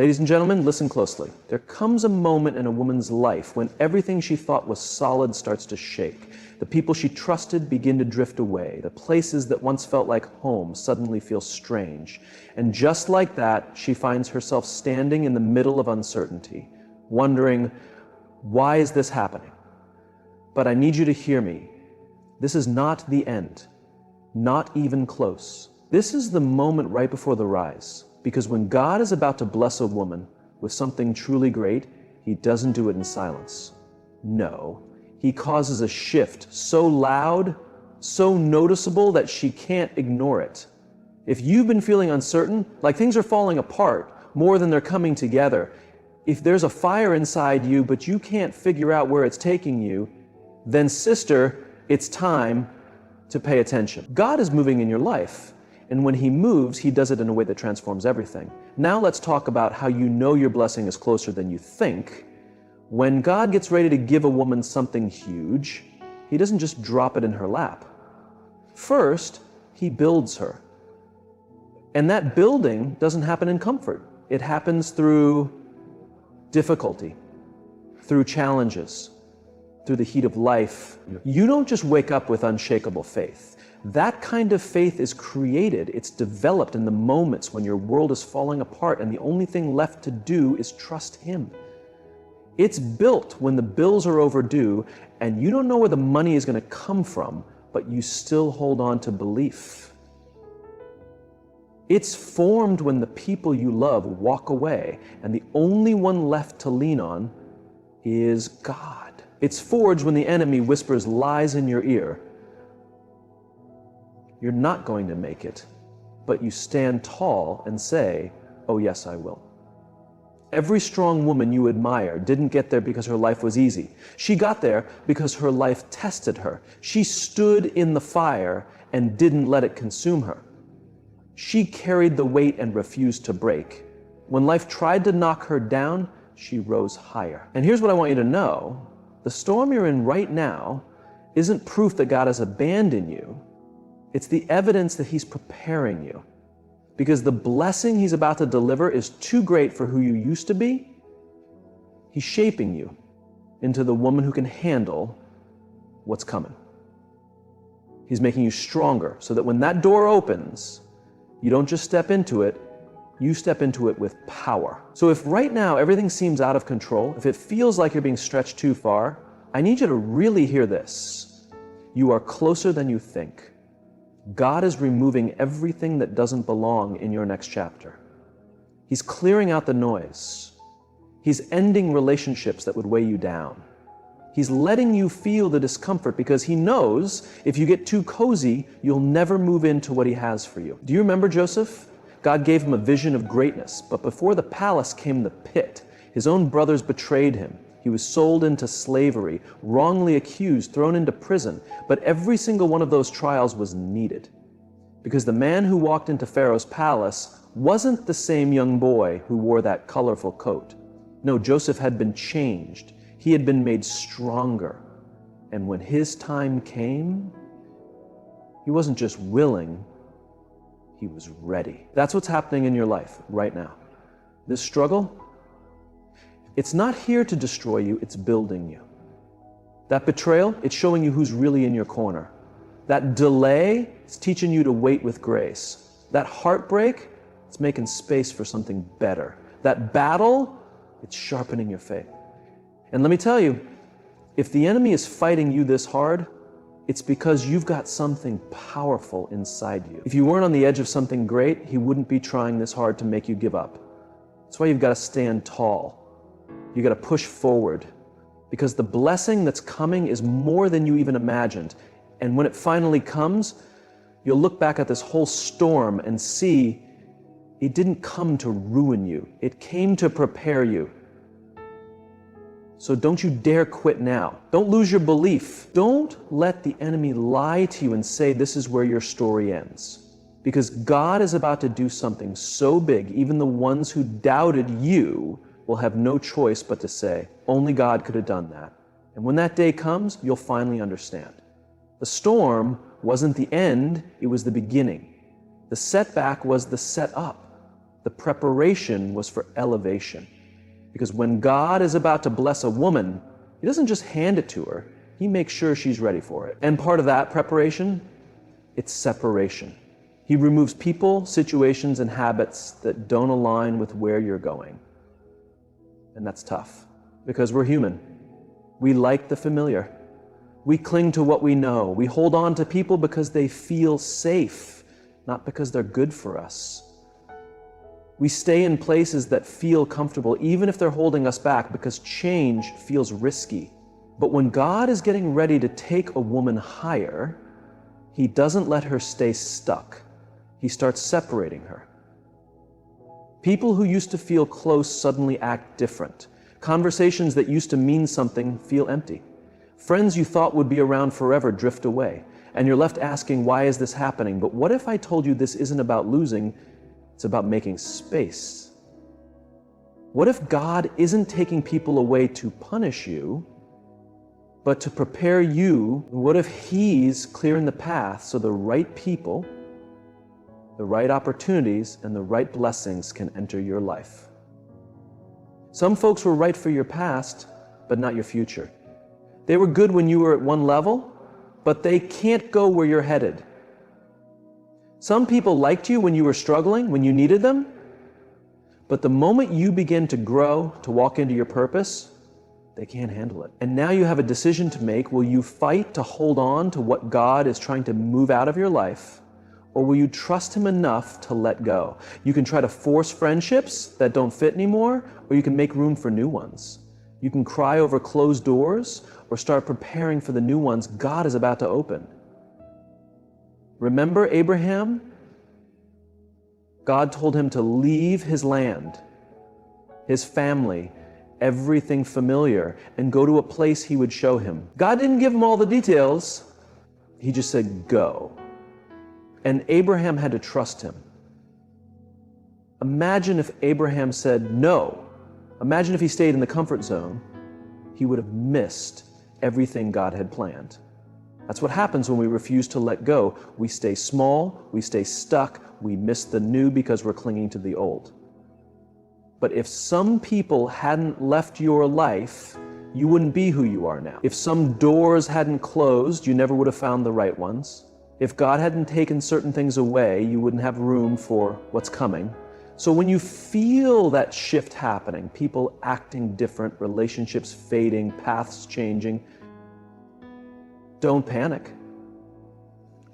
Ladies and gentlemen, listen closely. There comes a moment in a woman's life when everything she thought was solid starts to shake. The people she trusted begin to drift away. The places that once felt like home suddenly feel strange. And just like that, she finds herself standing in the middle of uncertainty, wondering, why is this happening? But I need you to hear me. This is not the end, not even close. This is the moment right before the rise. Because when God is about to bless a woman with something truly great, He doesn't do it in silence. No, He causes a shift so loud, so noticeable that she can't ignore it. If you've been feeling uncertain, like things are falling apart more than they're coming together, if there's a fire inside you but you can't figure out where it's taking you, then sister, it's time to pay attention. God is moving in your life. And when He moves, He does it in a way that transforms everything. Now let's talk about how you know your blessing is closer than you think. When God gets ready to give a woman something huge, He doesn't just drop it in her lap. First, He builds her. And that building doesn't happen in comfort. It happens through difficulty, through challenges, through the heat of life. You don't just wake up with unshakable faith. That kind of faith is created, it's developed in the moments when your world is falling apart and the only thing left to do is trust Him. It's built when the bills are overdue and you don't know where the money is going to come from, but you still hold on to belief. It's formed when the people you love walk away and the only one left to lean on is God. It's forged when the enemy whispers lies in your ear. You're not going to make it, but you stand tall and say, oh yes, I will. Every strong woman you admire didn't get there because her life was easy. She got there because her life tested her. She stood in the fire and didn't let it consume her. She carried the weight and refused to break. When life tried to knock her down, she rose higher. And here's what I want you to know. The storm you're in right now isn't proof that God has abandoned you. It's the evidence that He's preparing you. Because the blessing He's about to deliver is too great for who you used to be. He's shaping you into the woman who can handle what's coming. He's making you stronger so that when that door opens, you don't just step into it, you step into it with power. So if right now everything seems out of control, if it feels like you're being stretched too far, I need you to really hear this. You are closer than you think. God is removing everything that doesn't belong in your next chapter. He's clearing out the noise. He's ending relationships that would weigh you down. He's letting you feel the discomfort because He knows if you get too cozy, you'll never move into what He has for you. Do you remember Joseph? God gave him a vision of greatness, but before the palace came the pit. His own brothers betrayed him. He was sold into slavery, wrongly accused, thrown into prison. But every single one of those trials was needed. Because the man who walked into Pharaoh's palace wasn't the same young boy who wore that colorful coat. No, Joseph had been changed. He had been made stronger. And when his time came, he wasn't just willing, he was ready. That's what's happening in your life right now. This struggle, it's not here to destroy you, it's building you. That betrayal, it's showing you who's really in your corner. That delay, it's teaching you to wait with grace. That heartbreak, it's making space for something better. That battle, it's sharpening your faith. And let me tell you, if the enemy is fighting you this hard, it's because you've got something powerful inside you. If you weren't on the edge of something great, he wouldn't be trying this hard to make you give up. That's why you've got to stand tall. You got to push forward, because the blessing that's coming is more than you even imagined. And when it finally comes, you'll look back at this whole storm and see it didn't come to ruin you. It came to prepare you. So don't you dare quit now. Don't lose your belief. Don't let the enemy lie to you and say this is where your story ends. Because God is about to do something so big, even the ones who doubted you will have no choice but to say, only God could have done that. And when that day comes, you'll finally understand. The storm wasn't the end, it was the beginning. The setback was the setup. The preparation was for elevation. Because when God is about to bless a woman, He doesn't just hand it to her, He makes sure she's ready for it. And part of that preparation, it's separation. He removes people, situations, and habits that don't align with where you're going. And that's tough, because we're human. We like the familiar. We cling to what we know. We hold on to people because they feel safe, not because they're good for us. We stay in places that feel comfortable, even if they're holding us back, because change feels risky. But when God is getting ready to take a woman higher, He doesn't let her stay stuck. He starts separating her. People who used to feel close suddenly act different. Conversations that used to mean something feel empty. Friends you thought would be around forever drift away, and you're left asking, why is this happening? But what if I told you this isn't about losing, it's about making space? What if God isn't taking people away to punish you, but to prepare you? What if He's clearing the path so the right people, the right opportunities, and the right blessings can enter your life? Some folks were right for your past, but not your future. They were good when you were at one level, but they can't go where you're headed. Some people liked you when you were struggling, when you needed them, but the moment you begin to grow, to walk into your purpose, they can't handle it. And now you have a decision to make. Will you fight to hold on to what God is trying to move out of your life, or will you trust Him enough to let go? You can try to force friendships that don't fit anymore, or you can make room for new ones. You can cry over closed doors, or start preparing for the new ones God is about to open. Remember Abraham? God told him to leave his land, his family, everything familiar, and go to a place He would show him. God didn't give him all the details. He just said, go. And Abraham had to trust Him. Imagine if Abraham said no. Imagine if he stayed in the comfort zone. He would have missed everything God had planned. That's what happens when we refuse to let go. We stay small, we stay stuck, we miss the new because we're clinging to the old. But if some people hadn't left your life, you wouldn't be who you are now. If some doors hadn't closed, you never would have found the right ones. If God hadn't taken certain things away, you wouldn't have room for what's coming. So when you feel that shift happening, people acting different, relationships fading, paths changing, don't panic.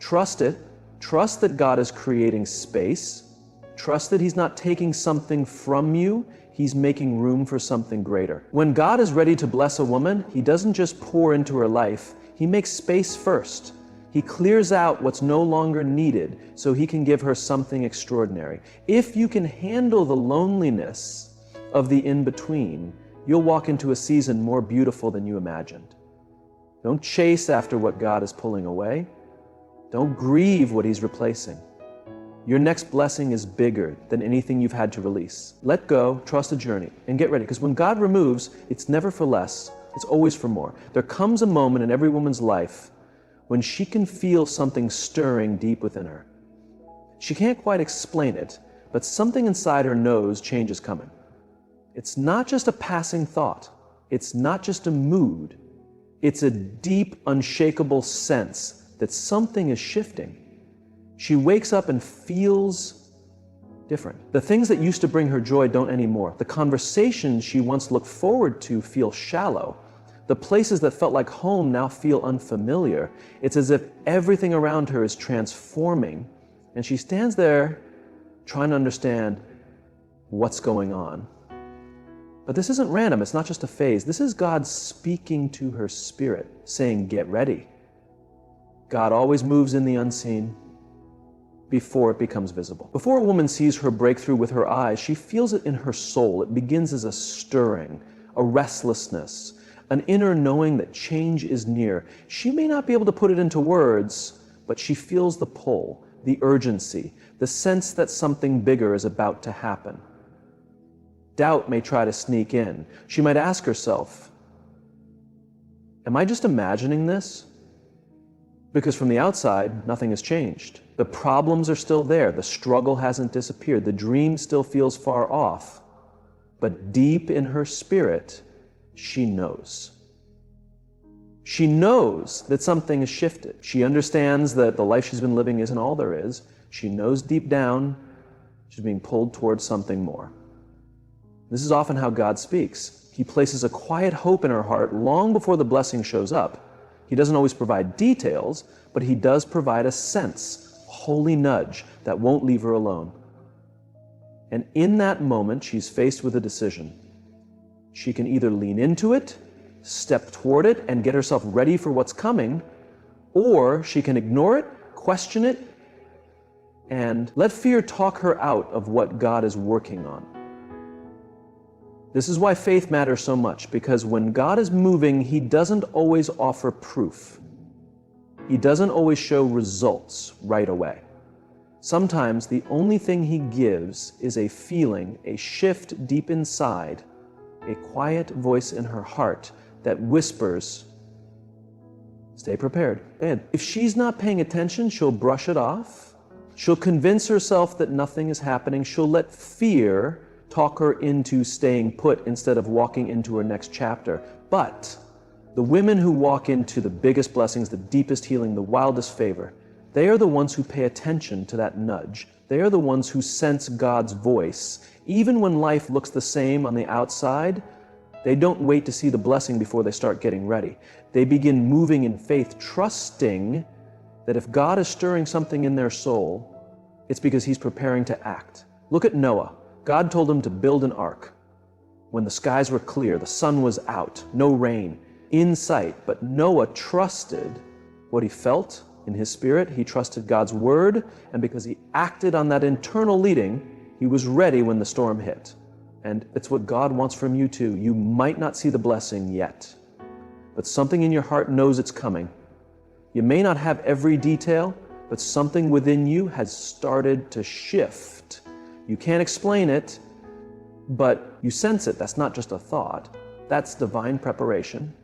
Trust it. Trust that God is creating space. Trust that He's not taking something from you. He's making room for something greater. When God is ready to bless a woman, He doesn't just pour into her life. He makes space first. He clears out what's no longer needed so He can give her something extraordinary. If you can handle the loneliness of the in-between, you'll walk into a season more beautiful than you imagined. Don't chase after what God is pulling away. Don't grieve what He's replacing. Your next blessing is bigger than anything you've had to release. Let go, trust the journey, and get ready. Because when God removes, it's never for less. It's always for more. There comes a moment in every woman's life when she can feel something stirring deep within her. She can't quite explain it, but something inside her knows change is coming. It's not just a passing thought. It's not just a mood. It's a deep, unshakable sense that something is shifting. She wakes up and feels different. The things that used to bring her joy don't anymore. The conversations she once looked forward to feel shallow. The places that felt like home now feel unfamiliar. It's as if everything around her is transforming, and she stands there trying to understand what's going on. But this isn't random. It's not just a phase. This is God speaking to her spirit, saying, get ready. God always moves in the unseen before it becomes visible. Before a woman sees her breakthrough with her eyes, she feels it in her soul. It begins as a stirring, a restlessness, an inner knowing that change is near. She may not be able to put it into words, but she feels the pull, the urgency, the sense that something bigger is about to happen. Doubt may try to sneak in. She might ask herself, am I just imagining this? Because from the outside, nothing has changed. The problems are still there. The struggle hasn't disappeared. The dream still feels far off. But deep in her spirit, she knows. She knows that something has shifted. She understands that the life she's been living isn't all there is. She knows deep down she's being pulled towards something more. This is often how God speaks. He places a quiet hope in her heart long before the blessing shows up. He doesn't always provide details, but he does provide a sense, a holy nudge that won't leave her alone. And in that moment, she's faced with a decision. She can either lean into it, step toward it, and get herself ready for what's coming, or she can ignore it, question it, and let fear talk her out of what God is working on. This is why faith matters so much, because when God is moving, he doesn't always offer proof. He doesn't always show results right away. Sometimes the only thing he gives is a feeling, a shift deep inside, a quiet voice in her heart that whispers, stay prepared. And if she's not paying attention, she'll brush it off. She'll convince herself that nothing is happening. She'll let fear talk her into staying put instead of walking into her next chapter. But the women who walk into the biggest blessings, the deepest healing, the wildest favor, they are the ones who pay attention to that nudge. They are the ones who sense God's voice. Even when life looks the same on the outside, they don't wait to see the blessing before they start getting ready. They begin moving in faith, trusting that if God is stirring something in their soul, it's because he's preparing to act. Look at Noah. God told him to build an ark. When the skies were clear, the sun was out, no rain in sight, but Noah trusted what he felt in his spirit. He trusted God's word, and because he acted on that internal leading, he was ready when the storm hit. And it's what God wants from you too. You might not see the blessing yet, but something in your heart knows it's coming. You may not have every detail, but something within you has started to shift. You can't explain it, but you sense it. That's not just a thought. That's divine preparation.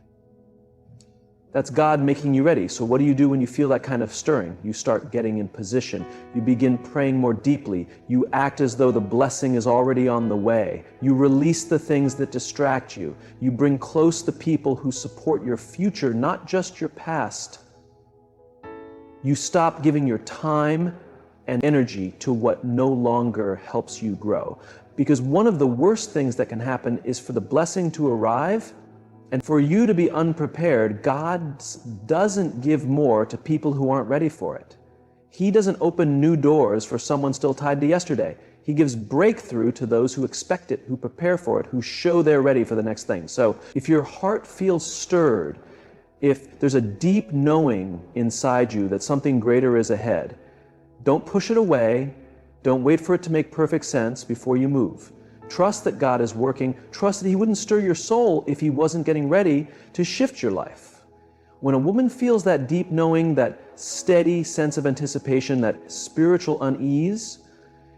That's God making you ready. So what do you do when you feel that kind of stirring? You start getting in position. You begin praying more deeply. You act as though the blessing is already on the way. You release the things that distract you. You bring close the people who support your future, not just your past. You stop giving your time and energy to what no longer helps you grow. Because one of the worst things that can happen is for the blessing to arrive and for you to be unprepared. God doesn't give more to people who aren't ready for it. He doesn't open new doors for someone still tied to yesterday. He gives breakthrough to those who expect it, who prepare for it, who show they're ready for the next thing. So if your heart feels stirred, if there's a deep knowing inside you that something greater is ahead, don't push it away. Don't wait for it to make perfect sense before you move. Trust that God is working. Trust that he wouldn't stir your soul if he wasn't getting ready to shift your life. When a woman feels that deep knowing, that steady sense of anticipation, that spiritual unease,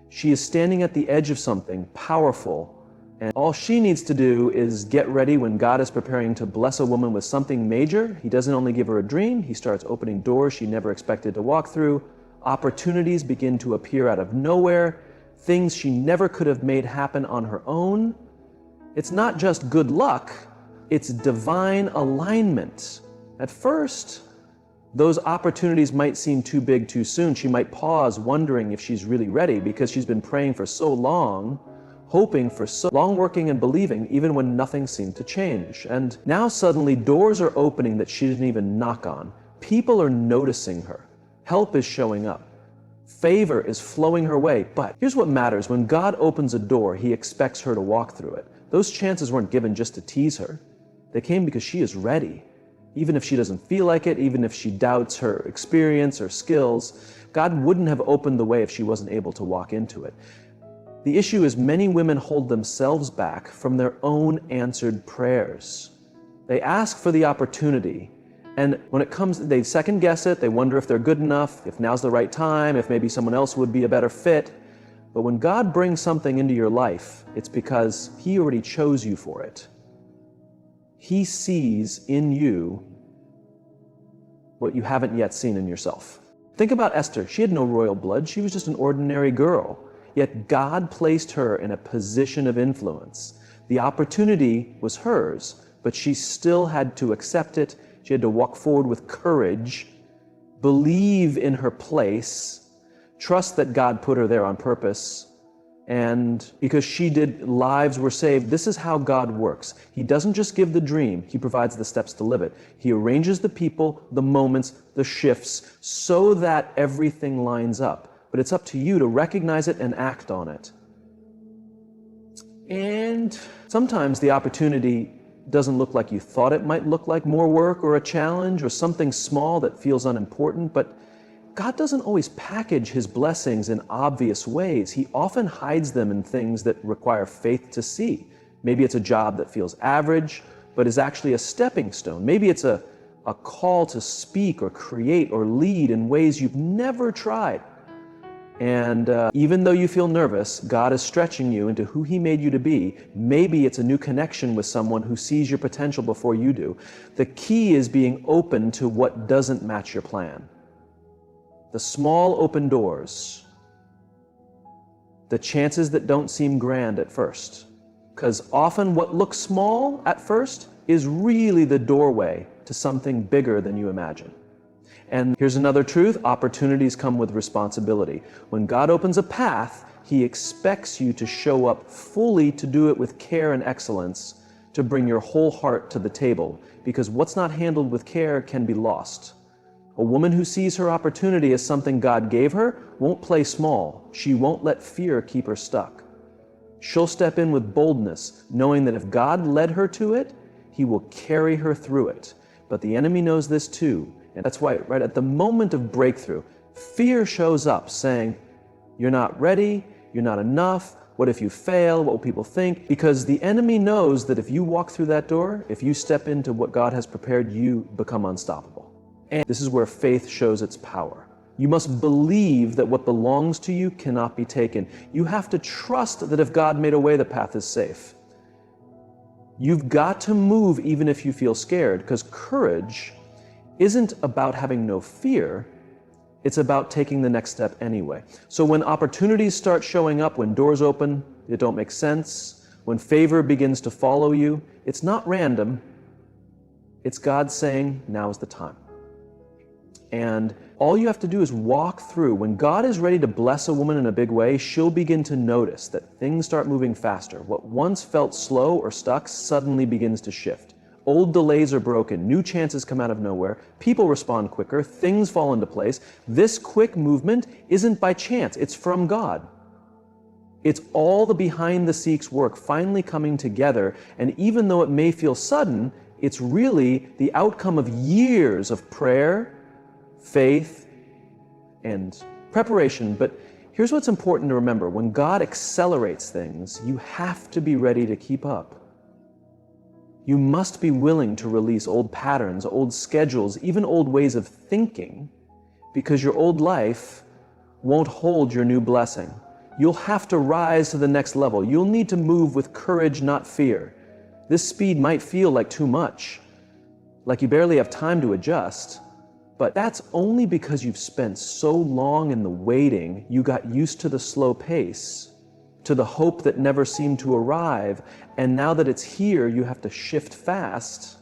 she is standing at the edge of something powerful. And all she needs to do is get ready when God is preparing to bless a woman with something major. He doesn't only give her a dream, he starts opening doors she never expected to walk through. Opportunities begin to appear out of nowhere, things she never could have made happen on her own. It's not just good luck, it's divine alignment. At first, those opportunities might seem too big too soon. She might pause, wondering if she's really ready because she's been praying for so long, hoping for so long, working and believing, even when nothing seemed to change. And now suddenly doors are opening that she didn't even knock on. People are noticing her. Help is showing up. Favor is flowing her way. But here's what matters. When God opens a door, he expects her to walk through it. Those chances weren't given just to tease her. They came because she is ready. Even if she doesn't feel like it, even if she doubts her experience or skills, God wouldn't have opened the way if she wasn't able to walk into it. The issue is many women hold themselves back from their own answered prayers. They ask for the opportunity, and when it comes, they second guess it, they wonder if they're good enough, if now's the right time, if maybe someone else would be a better fit. But when God brings something into your life, it's because he already chose you for it. He sees in you what you haven't yet seen in yourself. Think about Esther. She had no royal blood. She was just an ordinary girl. Yet God placed her in a position of influence. The opportunity was hers, but she still had to accept it. She had to walk forward with courage, believe in her place, trust that God put her there on purpose. And because she did, lives were saved. This is how God works. He doesn't just give the dream, He provides the steps to live it. He arranges the people, the moments, the shifts, so that everything lines up. But it's up to you to recognize it and act on it. And sometimes the opportunity doesn't look like you thought it might look like, more work or a challenge or something small that feels unimportant, but God doesn't always package His blessings in obvious ways. He often hides them in things that require faith to see. Maybe it's a job that feels average, but is actually a stepping stone. Maybe it's a call to speak or create or lead in ways you've never tried. And even though you feel nervous, God is stretching you into who He made you to be. Maybe it's a new connection with someone who sees your potential before you do. The key is being open to what doesn't match your plan. The small open doors, the chances that don't seem grand at first. Because often what looks small at first is really the doorway to something bigger than you imagine. And here's another truth: opportunities come with responsibility. When God opens a path, He expects you to show up fully, to do it with care and excellence, to bring your whole heart to the table. Because what's not handled with care can be lost. A woman who sees her opportunity as something God gave her won't play small. She won't let fear keep her stuck. She'll step in with boldness, knowing that if God led her to it, He will carry her through it. But the enemy knows this too. And that's why, right at the moment of breakthrough, fear shows up saying, you're not ready, you're not enough, what if you fail, what will people think? Because the enemy knows that if you walk through that door, if you step into what God has prepared, you become unstoppable. And this is where faith shows its power. You must believe that what belongs to you cannot be taken. You have to trust that if God made a way, the path is safe. You've got to move even if you feel scared, because courage isn't about having no fear. It's about taking the next step anyway. So when opportunities start showing up, when doors open that don't make sense, when favor begins to follow you, it's not random. It's God saying, now is the time. And all you have to do is walk through. When God is ready to bless a woman in a big way, she'll begin to notice that things start moving faster. What once felt slow or stuck suddenly begins to shift. Old delays are broken. New chances come out of nowhere. People respond quicker. Things fall into place. This quick movement isn't by chance. It's from God. It's all the behind-the-scenes work finally coming together. And even though it may feel sudden, it's really the outcome of years of prayer, faith, and preparation. But here's what's important to remember. When God accelerates things, you have to be ready to keep up. You must be willing to release old patterns, old schedules, even old ways of thinking, because your old life won't hold your new blessing. You'll have to rise to the next level. You'll need to move with courage, not fear. This speed might feel like too much, like you barely have time to adjust. But that's only because you've spent so long in the waiting, you got used to the slow pace, to the hope that never seemed to arrive, and now that it's here, you have to shift fast.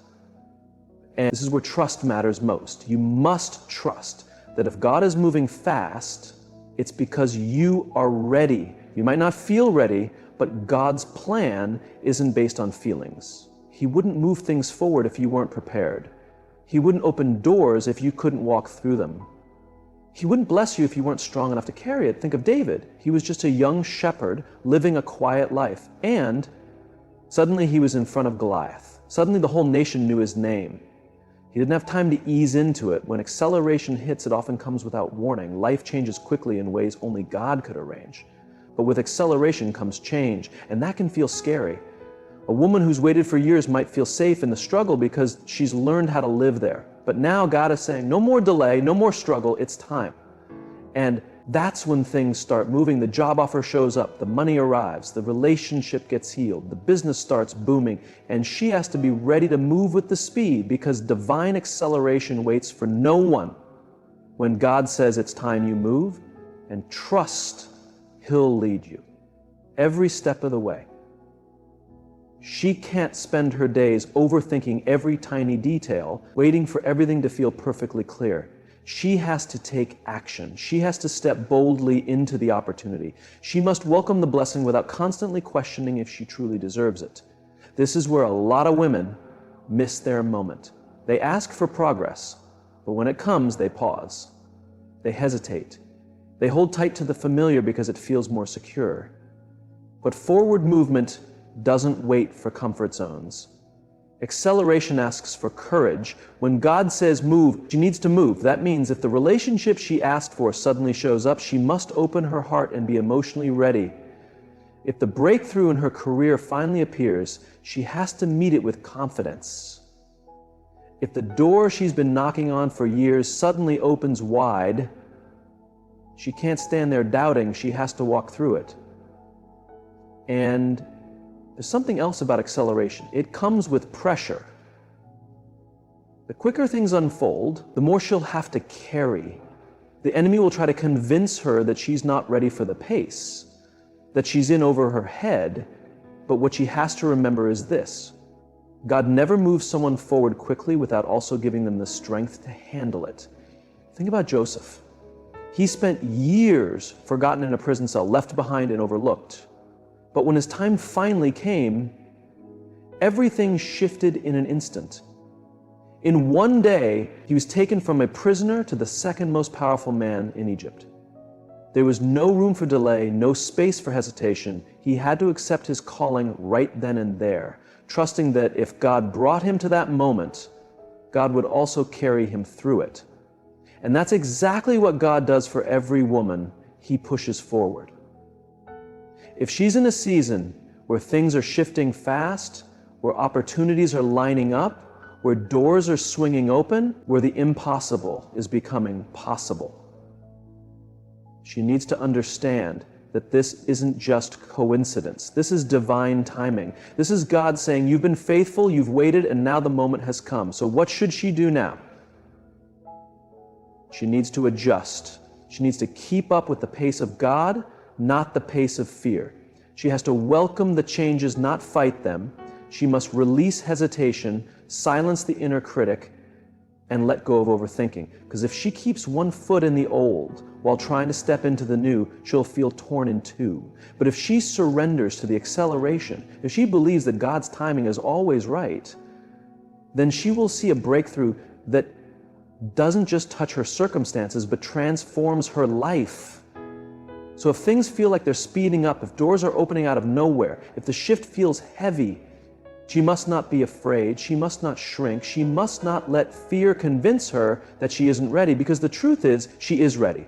And this is where trust matters most. You must trust that if God is moving fast, it's because you are ready. You might not feel ready, but God's plan isn't based on feelings. He wouldn't move things forward if you weren't prepared. He wouldn't open doors if you couldn't walk through them. He wouldn't bless you if you weren't strong enough to carry it. Think of David. He was just a young shepherd living a quiet life. And suddenly he was in front of Goliath. Suddenly the whole nation knew his name. He didn't have time to ease into it. When acceleration hits, it often comes without warning. Life changes quickly in ways only God could arrange. But with acceleration comes change, and that can feel scary. A woman who's waited for years might feel safe in the struggle because she's learned how to live there. But now God is saying, no more delay, no more struggle, it's time. And That's when things start moving. The job offer shows up, the money arrives, the relationship gets healed, the business starts booming, and she has to be ready to move with the speed because divine acceleration waits for no one. When God says it's time you move, and trust He'll lead you every step of the way. She can't spend her days overthinking every tiny detail, waiting for everything to feel perfectly clear. She has to take action. She has to step boldly into the opportunity. She must welcome the blessing without constantly questioning if she truly deserves it. This is where a lot of women miss their moment. They ask for progress, but when it comes, they pause. They hesitate. They hold tight to the familiar because it feels more secure. But forward movement doesn't wait for comfort zones. Acceleration asks for courage. When God says move, she needs to move. That means if the relationship she asked for suddenly shows up, she must open her heart and be emotionally ready. If the breakthrough in her career finally appears, she has to meet it with confidence. If the door she's been knocking on for years suddenly opens wide, she can't stand there doubting. She has to walk through it. And there's something else about acceleration. It comes with pressure. The quicker things unfold, the more she'll have to carry. The enemy will try to convince her that she's not ready for the pace, that she's in over her head. But what she has to remember is this: God never moves someone forward quickly without also giving them the strength to handle it. Think about Joseph. He spent years forgotten in a prison cell, left behind and overlooked. But when his time finally came, everything shifted in an instant. In one day, he was taken from a prisoner to the second most powerful man in Egypt. There was no room for delay, no space for hesitation. He had to accept his calling right then and there, trusting that if God brought him to that moment, God would also carry him through it. And that's exactly what God does for every woman He pushes forward. If she's in a season where things are shifting fast, where opportunities are lining up, where doors are swinging open, where the impossible is becoming possible, she needs to understand that this isn't just coincidence. This is divine timing. This is God saying, you've been faithful, you've waited, and now the moment has come. So what should she do now? She needs to adjust. She needs to keep up with the pace of God, not the pace of fear. She has to welcome the changes, not fight them. She must release hesitation, silence the inner critic, and let go of overthinking. Because if she keeps one foot in the old while trying to step into the new, she'll feel torn in two. But if she surrenders to the acceleration, if she believes that God's timing is always right, then she will see a breakthrough that doesn't just touch her circumstances, but transforms her life. So if things feel like they're speeding up, if doors are opening out of nowhere, if the shift feels heavy, she must not be afraid, she must not shrink, she must not let fear convince her that she isn't ready, because the truth is, she is ready.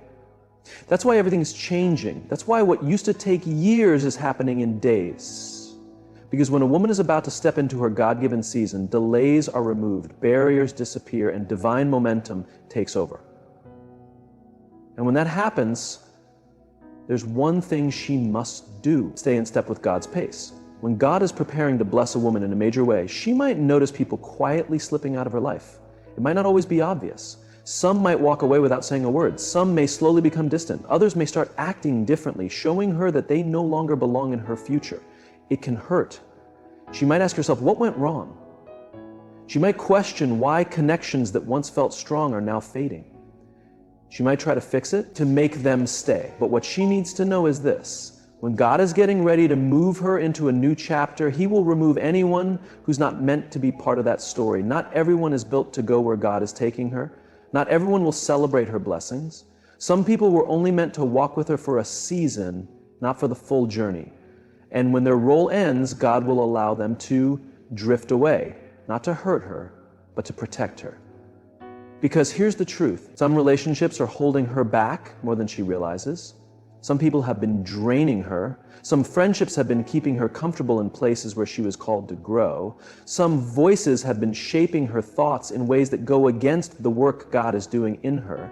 That's why everything's changing. That's why what used to take years is happening in days. Because when a woman is about to step into her God-given season, delays are removed, barriers disappear, and divine momentum takes over. And when that happens, there's one thing she must do: stay in step with God's pace. When God is preparing to bless a woman in a major way, she might notice people quietly slipping out of her life. It might not always be obvious. Some might walk away without saying a word. Some may slowly become distant. Others may start acting differently, showing her that they no longer belong in her future. It can hurt. She might ask herself, what went wrong? She might question why connections that once felt strong are now fading. She might try to fix it to make them stay. But what she needs to know is this: when God is getting ready to move her into a new chapter, He will remove anyone who's not meant to be part of that story. Not everyone is built to go where God is taking her. Not everyone will celebrate her blessings. Some people were only meant to walk with her for a season, not for the full journey. And when their role ends, God will allow them to drift away, not to hurt her, but to protect her. Because here's the truth: some relationships are holding her back more than she realizes. Some people have been draining her. Some friendships have been keeping her comfortable in places where she was called to grow. Some voices have been shaping her thoughts in ways that go against the work God is doing in her.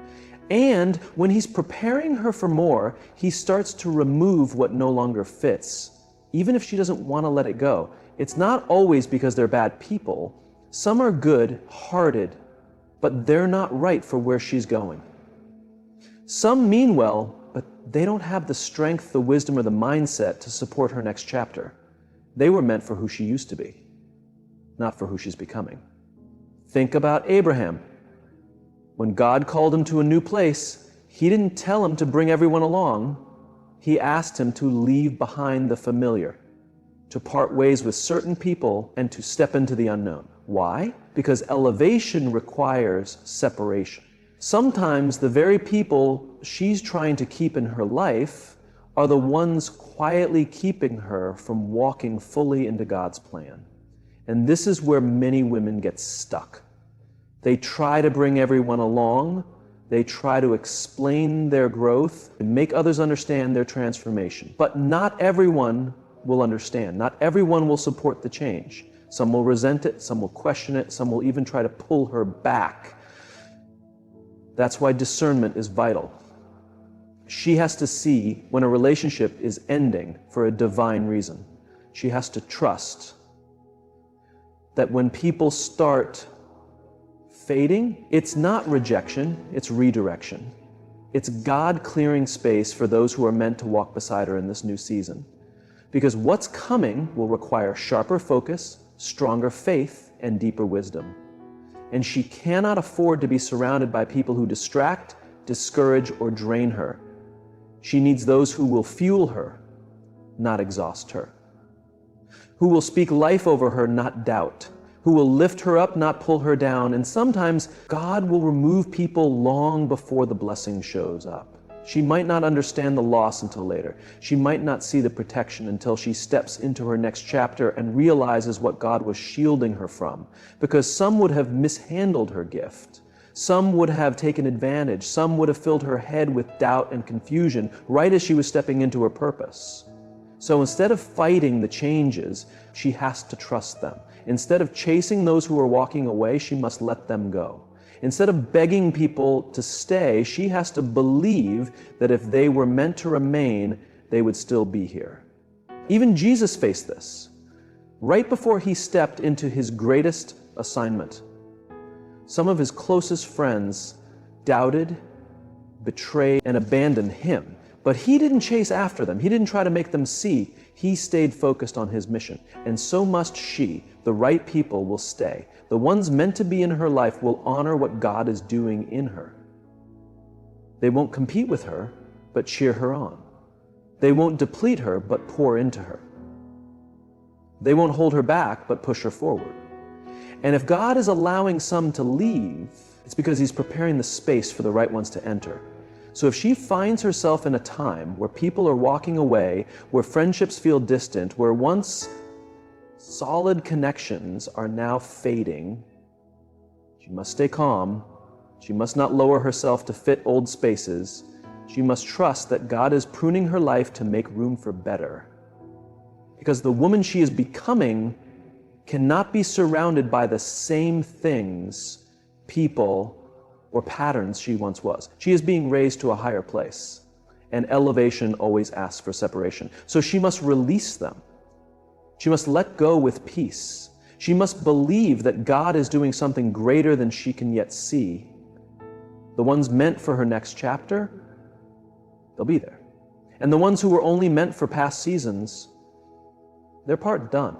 And when he's preparing her for more, he starts to remove what no longer fits, even if she doesn't want to let it go. It's not always because they're bad people. Some are good-hearted, but they're not right for where she's going. Some mean well, but they don't have the strength, the wisdom, or the mindset to support her next chapter. They were meant for who she used to be, not for who she's becoming. Think about Abraham. When God called him to a new place, he didn't tell him to bring everyone along. He asked him to leave behind the familiar, to part ways with certain people, and to step into the unknown. Why? Because elevation requires separation. Sometimes the very people she's trying to keep in her life are the ones quietly keeping her from walking fully into God's plan. And this is where many women get stuck. They try to bring everyone along. They try to explain their growth and make others understand their transformation. But not everyone will understand. Not everyone will support the change. Some will resent it, some will question it, some will even try to pull her back. That's why discernment is vital. She has to see when a relationship is ending for a divine reason. She has to trust that when people start fading, it's not rejection, it's redirection. It's God clearing space for those who are meant to walk beside her in this new season. Because what's coming will require sharper focus, stronger faith, and deeper wisdom. And she cannot afford to be surrounded by people who distract, discourage, or drain her. She needs those who will fuel her, not exhaust her. Who will speak life over her, not doubt. Who will lift her up, not pull her down. And sometimes God will remove people long before the blessing shows up. She might not understand the loss until later. She might not see the protection until she steps into her next chapter and realizes what God was shielding her from. Because some would have mishandled her gift. Some would have taken advantage. Some would have filled her head with doubt and confusion right as she was stepping into her purpose. So instead of fighting the changes, she has to trust them. Instead of chasing those who are walking away, she must let them go. Instead of begging people to stay, she has to believe that if they were meant to remain, they would still be here. Even Jesus faced this. Right before he stepped into his greatest assignment, some of his closest friends doubted, betrayed, and abandoned him. But he didn't chase after them. He didn't try to make them see. He stayed focused on his mission. And so must she. The right people will stay. The ones meant to be in her life will honor what God is doing in her. They won't compete with her, but cheer her on. They won't deplete her, but pour into her. They won't hold her back, but push her forward. And if God is allowing some to leave, it's because he's preparing the space for the right ones to enter. So if she finds herself in a time where people are walking away, where friendships feel distant, where once solid connections are now fading, she must stay calm. She must not lower herself to fit old spaces. She must trust that God is pruning her life to make room for better. Because the woman she is becoming cannot be surrounded by the same things, people, or patterns she once was. She is being raised to a higher place, and elevation always asks for separation. So she must release them. She must let go with peace. She must believe that God is doing something greater than she can yet see. The ones meant for her next chapter, they'll be there. And the ones who were only meant for past seasons, their part done.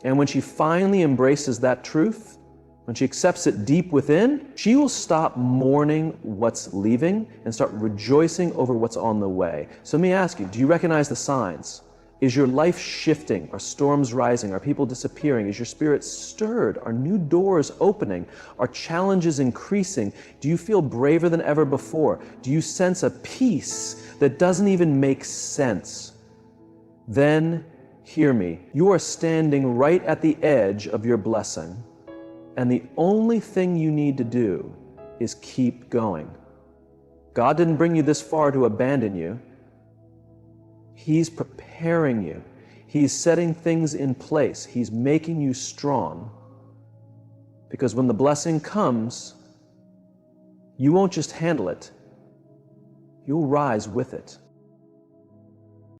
And when she finally embraces that truth, when she accepts it deep within, she will stop mourning what's leaving and start rejoicing over what's on the way. So let me ask you, do you recognize the signs? Is your life shifting? Are storms rising? Are people disappearing? Is your spirit stirred? Are new doors opening? Are challenges increasing? Do you feel braver than ever before? Do you sense a peace that doesn't even make sense? Then hear me. You are standing right at the edge of your blessing. And the only thing you need to do is keep going. God didn't bring you this far to abandon you. He's preparing you. He's setting things in place. He's making you strong. Because when the blessing comes, you won't just handle it, you'll rise with it.